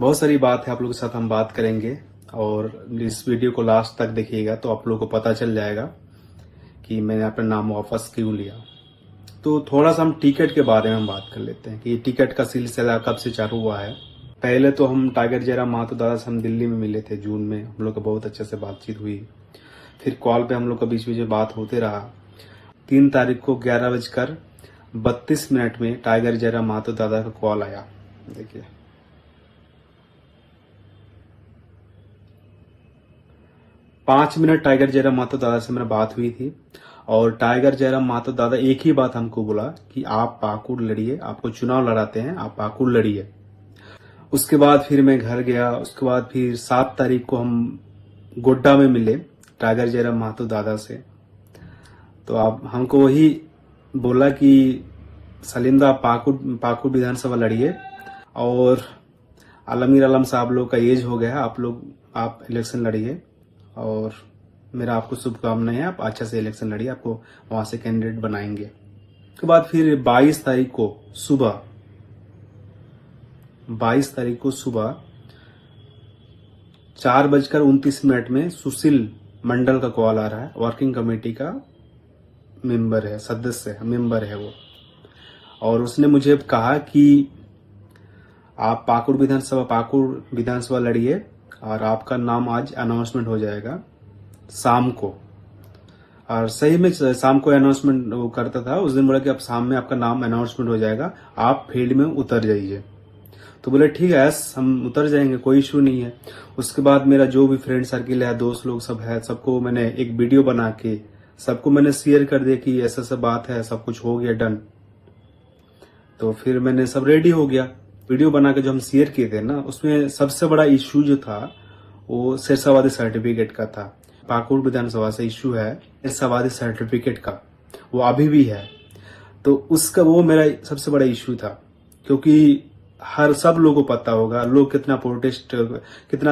बहुत सारी बात है आप लोगों के साथ हम बात करेंगे और इस वीडियो को लास्ट तक देखिएगा तो आप लोगों को पता चल जाएगा कि मैंने अपना नाम वापस क्यों लिया। तो थोड़ा सा हम टिकट के बारे में हम बात कर लेते हैं कि ये टिकट का सिलसिला कब से चालू हुआ है। पहले तो हम टाइगर जयराम महतो दादा से हम दिल्ली में मिले थे जून में, हम लोग का बहुत अच्छे से बातचीत हुई। फिर कॉल पे हम लोग का बीच बीच में बात होते रहा। 3 तारीख को 11:32 में टाइगर जयराम महतो दादा का कॉल आया। देखिए 5 मिनट टाइगर जयराम महतो दादा से मेरा बात हुई थी और टाइगर जयराम महतो दादा एक ही बात हमको बोला कि आप पाकुड़ लड़िए, आपको चुनाव लड़ाते हैं, आप पाकुड़ लड़िए। उसके बाद फिर मैं घर गया। उसके बाद फिर 7 तारीख को हम गोड्डा में मिले टाइगर जयराम महतो दादा से। तो आप हमको वही बोला कि सलीम आप पाकुड़ विधानसभा लड़िए और आलमीर आलम साहब लोग का एज हो गया है, आप इलेक्शन लड़िए और मेरा आपको शुभकामनाएं हैं, आप अच्छा से इलेक्शन लड़िए, आपको वहां से कैंडिडेट बनाएंगे। उसके बाद फिर 22 तारीख को सुबह 4:29 में सुशील मंडल का कॉल आ रहा है। वर्किंग कमेटी का मेंबर है, सदस्य मेंबर है वो, और उसने मुझे कहा कि आप पाकुड़ विधानसभा लड़िए और आपका नाम आज अनाउंसमेंट हो जाएगा शाम को। और सही में शाम को अनाउंसमेंट वो करता था। उस दिन बोला कि अब शाम में आपका नाम अनाउंसमेंट हो जाएगा, आप फील्ड में उतर जाइए। तो बोले ठीक है, हम उतर जाएंगे, कोई इशू नहीं है। उसके बाद मेरा जो भी फ्रेंड सर्किल है, दोस्त लोग सब है, सबको मैंने एक वीडियो बना के सबको मैंने शेयर कर दिया कि ऐसा सब बात है, सब कुछ हो गया डन। तो फिर मैंने सब रेडी हो गया। वीडियो बना के जो हम शेयर किए थे ना, उसमें सबसे बड़ा इश्यू जो था वो सिरसावादी सर्टिफिकेट का था। पाकुड़ विधानसभा से इश्यू है सिरसावादी सर्टिफिकेट का, वो अभी भी है। तो उसका वो मेरा सबसे बड़ा इश्यू था, क्योंकि सब लोगों को पता होगा लोग कितना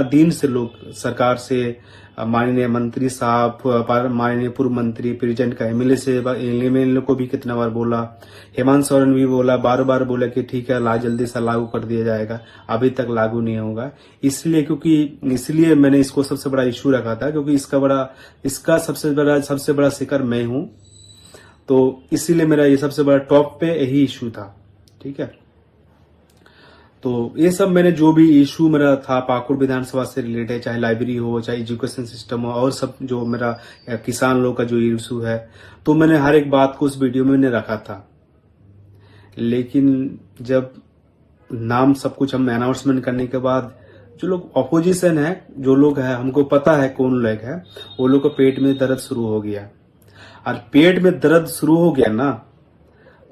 दिन से लोग सरकार से, माननीय मंत्री साहब, माननीय पूर्व मंत्री प्रेजेंट का एमएलए से एमएलए को भी कितना बार बोला, हेमंत सोरेन भी बोला, बार बार बोला कि ठीक है जल्दी से लागू कर दिया जाएगा, अभी तक लागू नहीं होगा। इसलिए मैंने इसको सबसे बड़ा इश्यू रखा था, क्योंकि इसका सबसे बड़ा शिकार मैं हूं। तो इसीलिए मेरा ये सबसे बड़ा टॉप पे यही इश्यू था। ठीक है, तो ये सब मैंने जो भी इशू मेरा था पाकुड़ विधानसभा से रिलेटेड, चाहे लाइब्रेरी हो, चाहे एजुकेशन सिस्टम हो, और सब जो मेरा किसान लोग का जो इशू है, तो मैंने हर एक बात को उस वीडियो में मैंने रखा था। लेकिन जब नाम सब कुछ हम अनाउंसमेंट करने के बाद जो लोग ऑपोजिशन है, जो लोग है, हमको पता है कौन लोग है, वो लोग को पेट में दर्द शुरू हो गया। और पेट में दर्द शुरू हो गया ना,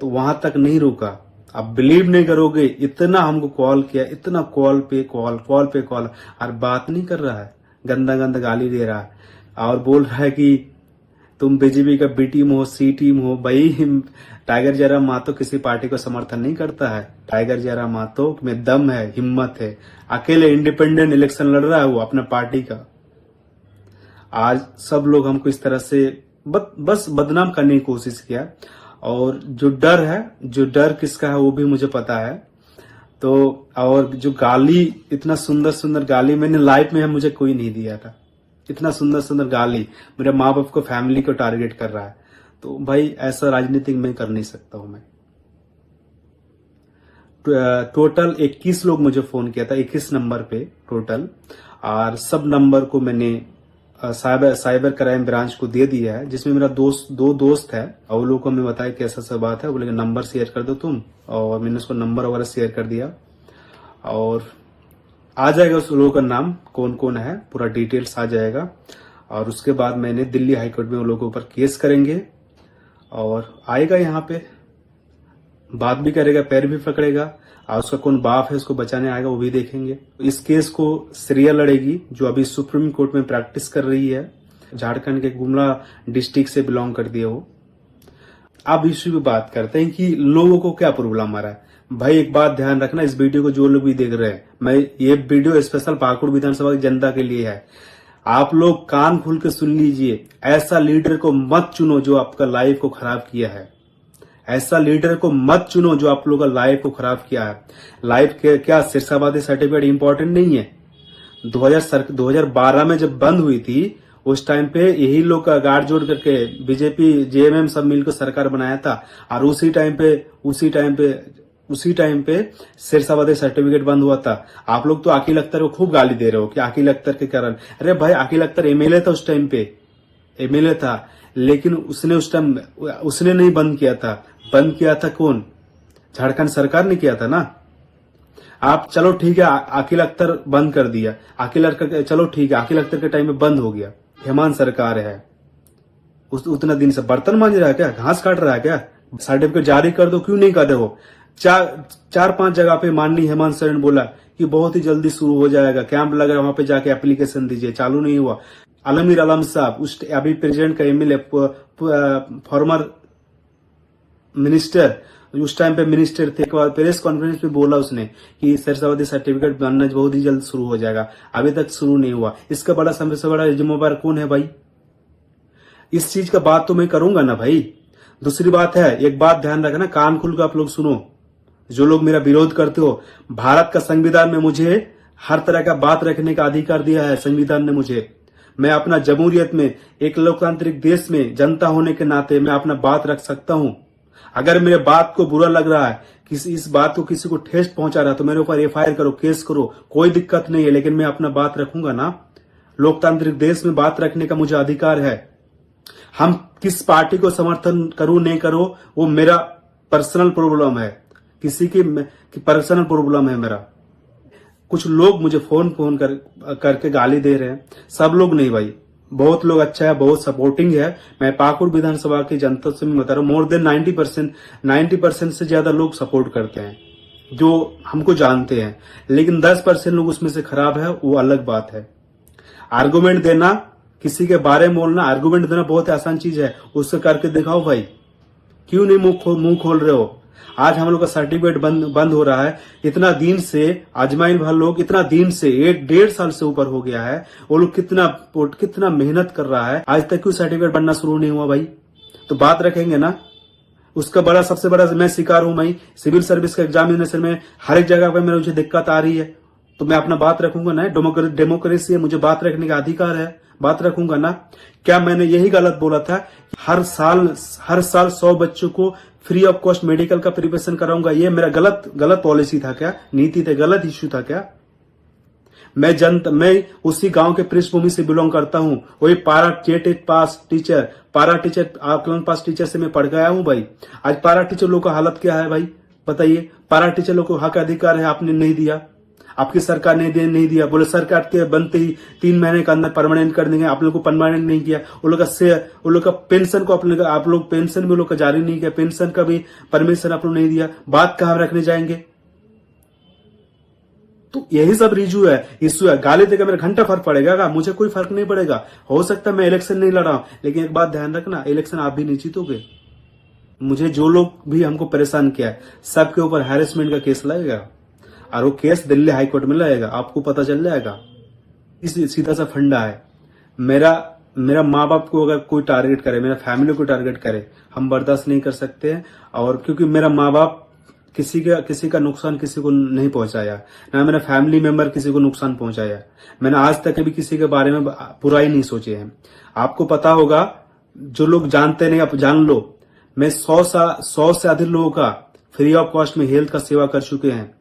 तो वहां तक नहीं रुका। आप बिलीव नहीं करोगे, इतना हमको कॉल किया, इतना कॉल पे कॉल और बात नहीं कर रहा है, गंदा गाली दे रहा है और बोल रहा है कि तुम बीजेपी का बी टीम हो, सी टीम हो। भाई टाइगर जयराम महतो किसी पार्टी को समर्थन नहीं करता है। टाइगर जयराम महतो में दम है, हिम्मत है, अकेले इंडिपेंडेंट इलेक्शन लड़ रहा है वो अपना पार्टी का। आज सब लोग हमको इस तरह से बस बदनाम करने की कोशिश किया। और जो डर किसका है वो भी मुझे पता है। तो और जो गाली, इतना सुंदर गाली मैंने लाइफ में मुझे कोई नहीं दिया था। इतना सुंदर गाली मेरे माँ बाप को, फैमिली को टारगेट कर रहा है। तो भाई ऐसा राजनीतिक मैं कर नहीं सकता हूं। मैं टोटल 21 लोग मुझे फोन किया था, 21 नंबर पे टोटल, और सब नंबर को मैंने साइबर क्राइम ब्रांच को दे दिया है, जिसमें मेरा दो दोस्त है और वो लोगों को मैं बताया कि ऐसा बात है। बोले नंबर शेयर कर दो तुम, और मैंने उसको नंबर वगैरह शेयर कर दिया और आ जाएगा उस लोगों का नाम, कौन कौन है, पूरा डिटेल्स आ जाएगा। और उसके बाद मैंने दिल्ली हाईकोर्ट में वो लोगों के ऊपर केस करेंगे और आएगा यहाँ पे, बात भी करेगा, पैर भी पकड़ेगा, और उसका कौन बाप है उसको बचाने आएगा, वो भी देखेंगे। इस केस को श्रेया लड़ेगी, जो अभी सुप्रीम कोर्ट में प्रैक्टिस कर रही है, झारखंड के गुमला डिस्ट्रिक्ट से बिलोंग करती है वो। अब इश्यू पे बात करते हैं कि लोगों को क्या प्रॉब्लम आ रहा है। भाई एक बात ध्यान रखना, इस वीडियो को जो लोग भी देख रहे हैं, मैं ये वीडियो स्पेशल पाकुड़ विधानसभा की जनता के लिए है। आप लोग कान खोल के सुन लीजिए, ऐसा लीडर को मत चुनो जो आपका लाइफ को खराब किया है। ऐसा लीडर को मत चुनो जो आप लोगों का लाइफ को खराब किया है। लाइफ के क्या सिरसाबादी सर्टिफिकेट इंपॉर्टेंट नहीं है। 2012 में जब बंद हुई थी उस टाइम पे यही लोग का गाड़ जोड़ करके बीजेपी जेएमएम सब मिलकर सरकार बनाया था, और उसी टाइम पे सिरसाबादी सर्टिफिकेट बंद हुआ था। आप लोग तो अकील अख्तर को खूब गाली दे रहे हो कि अकील अख्तर के कारण। अरे भाई, अकील अख्तर एमएलए था उस टाइम पे, एमएलए था, लेकिन उसने उस टाइम उसने नहीं बंद किया था। बंद किया था कौन? झारखंड सरकार ने किया था ना। आप चलो ठीक है, अकील अख्तर बंद कर दिया, अकील अख्तर चलो ठीक है, अकील अख्तर के टाइम में बंद हो गया। हेमंत सरकार है, उतना दिन से बर्तन मांज रहा है क्या? घास काट रहा है क्या? सर्टिफिकेट जारी कर दो, क्यों नहीं कर रहे हो? 4-5 जगह पे माननीय हेमंत सोरेन बोला कि बहुत ही जल्दी शुरू हो जाएगा, कैंप लग रहा है, वहां पे जाके एप्लीकेशन दीजिए, चालू नहीं हुआ। आलमगीर आलम साहब उस अभी प्रेसिडेंट का एमएलए, फॉर्मर मिनिस्टर, उस टाइम पे मिनिस्टर थे, एक बार प्रेस कॉन्फ्रेंस पे बोला उसने कि सिरसाबादी सर्टिफिकेट बनना बहुत ही जल्द शुरू हो जाएगा, अभी तक शुरू नहीं हुआ। इसका बड़ा सबसे बड़ा जिम्मेवार कौन है भाई? इस चीज का बात तो मैं करूंगा ना भाई। दूसरी बात है, एक बात ध्यान रखना, कान खुल कर आप लोग सुनो, जो लोग मेरा विरोध करते हो। भारत का संविधान में मुझे हर तरह का बात रखने का अधिकार दिया है संविधान ने मुझे। मैं अपना जमहूरियत में, एक लोकतांत्रिक देश में जनता होने के नाते मैं अपना बात रख सकता हूं। अगर मेरे बात को बुरा लग रहा है, इस बात को किसी को ठेस पहुंचा रहा है, तो मेरे ऊपर एफआईआर करो, केस करो, कोई दिक्कत नहीं है, लेकिन मैं अपना बात रखूंगा ना। लोकतांत्रिक देश में बात रखने का मुझे अधिकार है। हम किस पार्टी को समर्थन करूं नहीं करूं वो मेरा पर्सनल प्रॉब्लम है, किसी की पर्सनल प्रॉब्लम है मेरा। कुछ लोग मुझे फोन करके गाली दे रहे हैं, सब लोग नहीं भाई, बहुत लोग अच्छा है, बहुत सपोर्टिंग है। मैं पाकुड़ विधानसभा की जनता से मैं बता रहा हूँ, मोर देन 90% से ज्यादा लोग सपोर्ट करते हैं जो हमको जानते हैं, लेकिन 10% लोग उसमें से खराब है, वो अलग बात है। आर्गुमेंट देना, किसी के बारे में बोलना, आर्गुमेंट देना बहुत आसान चीज है, उससे करके दिखाओ भाई। क्यों नहीं मुंह खोल रहे हो? आज हम लोग का सर्टिफिकेट बंद हो रहा है, इतना दिन से अजमाइल भाई लोग, इतना दिन से 1-1.5 साल से ऊपर हो गया है, वो लोग कितना मेहनत कर रहा है, आज तक क्यों सर्टिफिकेट बनना शुरू नहीं हुआ भाई? तो बात रखेंगे ना। उसका सबसे बड़ा मैं शिकार हूं। मैं सिविल सर्विस का एग्जामिनेशन में हर एक जगह पे मुझे दिक्कत आ रही है, तो मैं अपना बात रखूंगा ना। डेमोक्रेसी है, मुझे बात रखने का अधिकार है, बात रखूंगा ना। क्या मैंने यही गलत बोला था? हर साल 100 बच्चों को फ्री ऑफ कॉस्ट मेडिकल का प्रिपरेशन कराऊंगा, ये मेरा गलत पॉलिसी था क्या? नीति थे, गलत इश्यू था क्या? मैं उसी गांव के पृष्ठभूमि से बिलोंग करता हूं। वही पारा टीचर आकलन पास टीचर से मैं पढ़ गया हूं भाई। आज पारा टीचर लोग का हालत क्या है भाई बताइए? पारा टीचर लोग को हक अधिकार है, आपने नहीं दिया, आपकी सरकार ने नहीं दिया। बोले सरकार के बनते ही 3 महीने के अंदर परमानेंट कर देंगे, आप लोग को परमानेंट नहीं किया। वो लोग का पेंशन को आप लोग पेंशन भी लोग का जारी नहीं किया, पेंशन का भी परमिशन आप लोग नहीं दिया। बात कहां रखने जाएंगे? तो यही सब इशू है। गाली देकर मेरा घंटा फर्क पड़ेगा क्या? मुझे कोई फर्क नहीं पड़ेगा। हो सकता है मैं इलेक्शन नहीं लड़ा हूं, लेकिन एक बात ध्यान रखना, इलेक्शन आप भी नहीं जीतोगे। मुझे जो लोग भी हमको परेशान किया है, सबके ऊपर हैरेसमेंट का केस लगेगा, और वो केस दिल्ली हाई कोर्ट में लगेगा, आपको पता चल जाएगा। सीधा सा फंडा है। मेरा माँ बाप को अगर कोई टारगेट करे, मेरा फैमिली को टारगेट करे, हम बर्दाश्त नहीं कर सकते हैं। और क्योंकि मेरा माँ बाप किसी का नुकसान किसी को नहीं पहुंचाया, ना मेरा फैमिली मेंबर किसी को नुकसान पहुंचाया। मैंने आज तक कभी किसी के बारे में बुराई नहीं सोचे हैं। आपको पता होगा, जो लोग जानते नहीं आप जान लो, मैं 100 से अधिक लोगों का फ्री ऑफ कॉस्ट में हेल्थ का सेवा कर चुके हैं।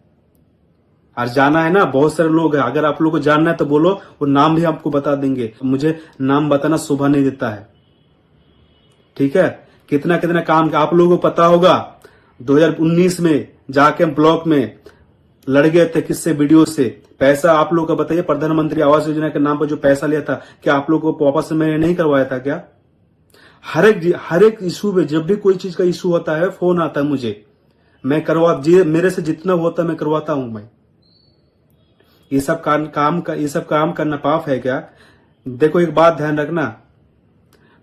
और जाना है ना, बहुत सारे लोग हैं, अगर आप लोगों को जानना है तो बोलो, वो नाम भी आपको बता देंगे। मुझे नाम बताना शोभा नहीं देता है, ठीक है? कितना काम आप लोगों को पता होगा। 2019 में जाके ब्लॉक में लड़ गए थे किससे? वीडियो से। पैसा आप लोग का बताइए, प्रधानमंत्री आवास योजना के नाम पर जो पैसा लिया था, क्या आप लोगों को वापस मैंने नहीं करवाया था क्या? हर एक इशू में, जब भी कोई चीज का इशू होता है, फोन आता है मुझे, मैं मेरे से जितना होता है मैं करवाता हूं। मैं ये सब काम करना पाप है क्या? देखो एक बात ध्यान रखना,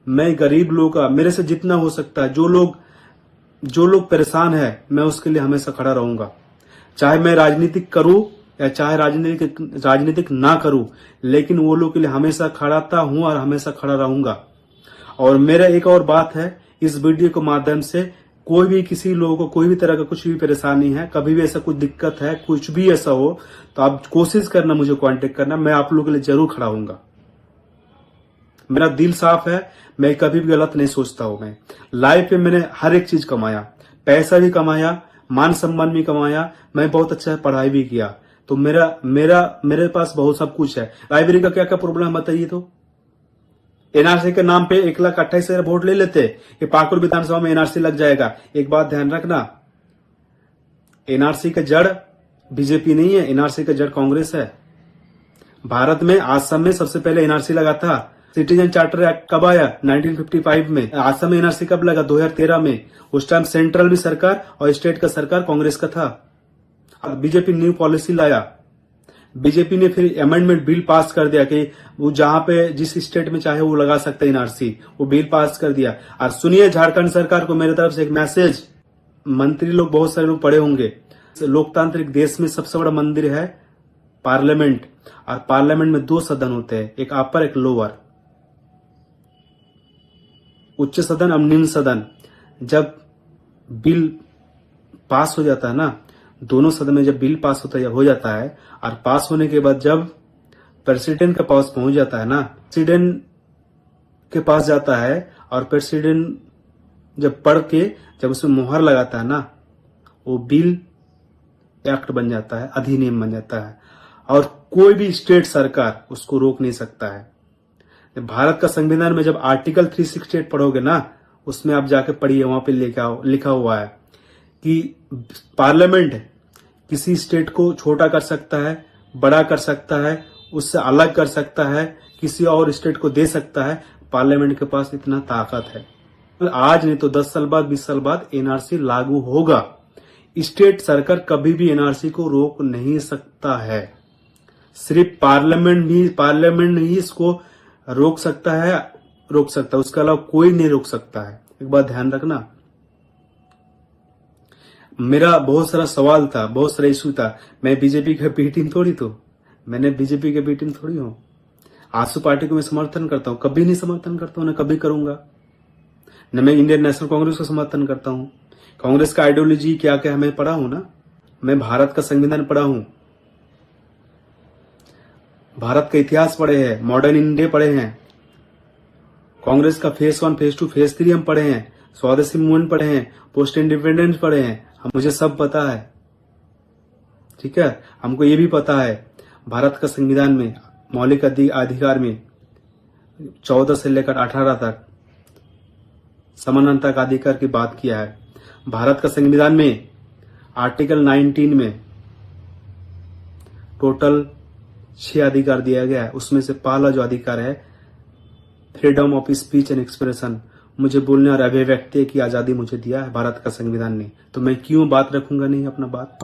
मैं गरीब लोगों का, मेरे से जितना हो सकता है, जो लोग परेशान है, मैं उसके लिए हमेशा खड़ा रहूंगा। चाहे मैं राजनीतिक करूं या चाहे राजनीतिक ना करूं, लेकिन वो लोग के लिए हमेशा खड़ा था हूं और हमेशा खड़ा रहूंगा। और मेरा एक और बात है, इस वीडियो के माध्यम से कोई भी किसी लोगों को कोई भी तरह का कुछ भी परेशानी है, कभी भी ऐसा कुछ दिक्कत है, कुछ भी ऐसा हो तो आप कोशिश करना, मुझे कांटेक्ट करना, मैं आप लोगों के लिए जरूर खड़ा हूंगा। मेरा दिल साफ है, मैं कभी भी गलत नहीं सोचता हूं। मैं लाइफ में मैंने हर एक चीज कमाया, पैसा भी कमाया, मान सम्मान भी कमाया, मैं बहुत अच्छा पढ़ाई भी किया। तो मेरे पास बहुत सब कुछ है। लाइब्रेरी का क्या क्या प्रॉब्लम बताइए तो। एनआरसी के नाम पे 1,28,000 वोट ले लेते, ये पाकुड़ विधानसभा में एनआरसी लग जाएगा। एक बात ध्यान रखना, एनआरसी का जड़ बीजेपी नहीं है, एनआरसी का जड़ कांग्रेस है। भारत में आसाम में सबसे पहले एनआरसी लगा था। सिटीजन चार्टर एक्ट कब आया? 1955 में। आसाम में एनआरसी कब लगा? 2013 में। उस टाइम सेंट्रल भी सरकार और स्टेट का सरकार कांग्रेस का था। अब बीजेपी न्यू पॉलिसी लाया, बीजेपी ने फिर अमेंडमेंट बिल पास कर दिया कि वो जहां पे जिस स्टेट में चाहे वो लगा सकते हैं एनआरसी, वो बिल पास कर दिया। और सुनिए झारखंड सरकार को मेरे तरफ से एक मैसेज, मंत्री लोग बहुत सारे लोग पढ़े होंगे, लोकतांत्रिक देश में सबसे बड़ा मंदिर है पार्लियामेंट, और पार्लियामेंट में 2 सदन होते हैं, एक अपर एक लोअर, उच्च सदन और निम्न सदन। जब बिल पास हो जाता है ना, दोनों सदन में जब बिल पास हो जाता है और पास होने के बाद जब प्रेसिडेंट के पास पहुंच जाता है ना, प्रेसिडेंट के पास जाता है और प्रेसिडेंट जब पढ़ के जब उसमें मुहर लगाता है ना, वो बिल एक्ट बन जाता है, अधिनियम बन जाता है, और कोई भी स्टेट सरकार उसको रोक नहीं सकता है। भारत का संविधान में जब आर्टिकल 368 पढ़ोगे ना, उसमें आप जाके पढ़िए, वहां पे लिखा हुआ है कि पार्लियामेंट किसी स्टेट को छोटा कर सकता है, बड़ा कर सकता है, उससे अलग कर सकता है, किसी और स्टेट को दे सकता है। पार्लियामेंट के पास इतना ताकत है। आज नहीं तो 10 साल बाद, 20 साल बाद एनआरसी लागू होगा। स्टेट सरकार कभी भी एनआरसी को रोक नहीं सकता है, सिर्फ पार्लियामेंट ही इसको रोक सकता है, उसके अलावा कोई नहीं रोक सकता है। एक बात ध्यान रखना। मेरा बहुत सारा सवाल था, बहुत सारा इशू था। मैं बीजेपी का बी टीम थोड़ी, तो मैंने बीजेपी के बी टीम थोड़ी हूं। आजसू पार्टी को मैं समर्थन करता हूं, कभी नहीं समर्थन करता हूं, न कभी करूंगा। न मैं इंडियन नेशनल कांग्रेस को समर्थन करता हूं। कांग्रेस का आइडियोलॉजी क्या क्या मैं पढ़ा हूं ना, मैं भारत का संविधान पढ़ा हूं, भारत का इतिहास पढ़े हैं, मॉडर्न इंडिया पढ़े हैं, कांग्रेस का फेज 1, फेज 2, फेज 3 हम पढ़े हैं, स्वदेशी मूवमेंट पढ़े हैं, पोस्ट इंडिपेंडेंस पढ़े हैं। मुझे सब पता है, ठीक है। हमको ये भी पता है भारत का संविधान में मौलिक अधिकार में 14 से लेकर 18 तक समानता का अधिकार की बात किया है। भारत का संविधान में आर्टिकल 19 में टोटल 6 अधिकार दिया गया है। उसमें से पहला जो अधिकार है freedom of speech and expression, मुझे बोलने और अभिव्यक्ति की आजादी मुझे दिया है भारत का संविधान ने, तो मैं क्यों बात रखूंगा नहीं अपना बात।